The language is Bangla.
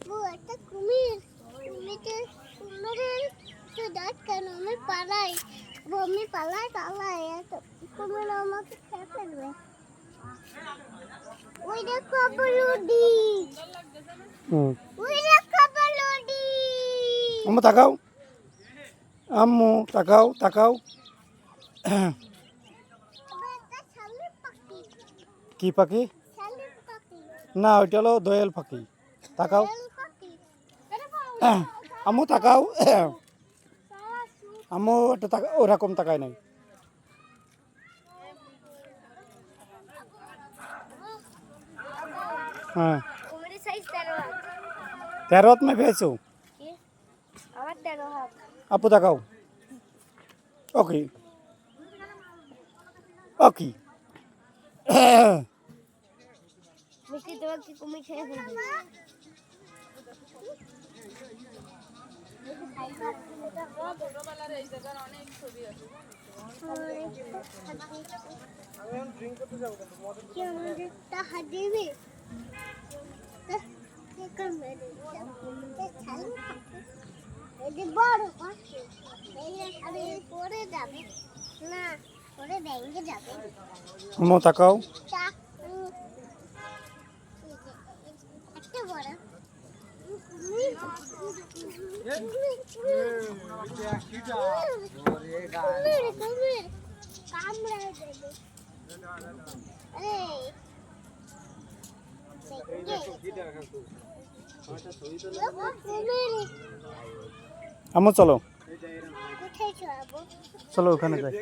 ও একটা কুমির কুমিরের তো দাঁত কেন আমি পালাই কুমির আমাকে খেয়ে ফেলবে ওই দেখো বলুদি ওই দেখো বলুদি আম্মু তাকাও কি পাখি না ওইটা হলো দোয়েল পাখি তাকাও আম্মু তাকাও আম্মু এটা ওরকম তাকায় নাই হ্যাঁ 13 হাত में পেয়েছো আপু তাকাও ওকে মিষ্টি তোমার কি কুমির খেয়ে ফেলবে আম্মু তাকাও আম্মু চলো ওখানে যাই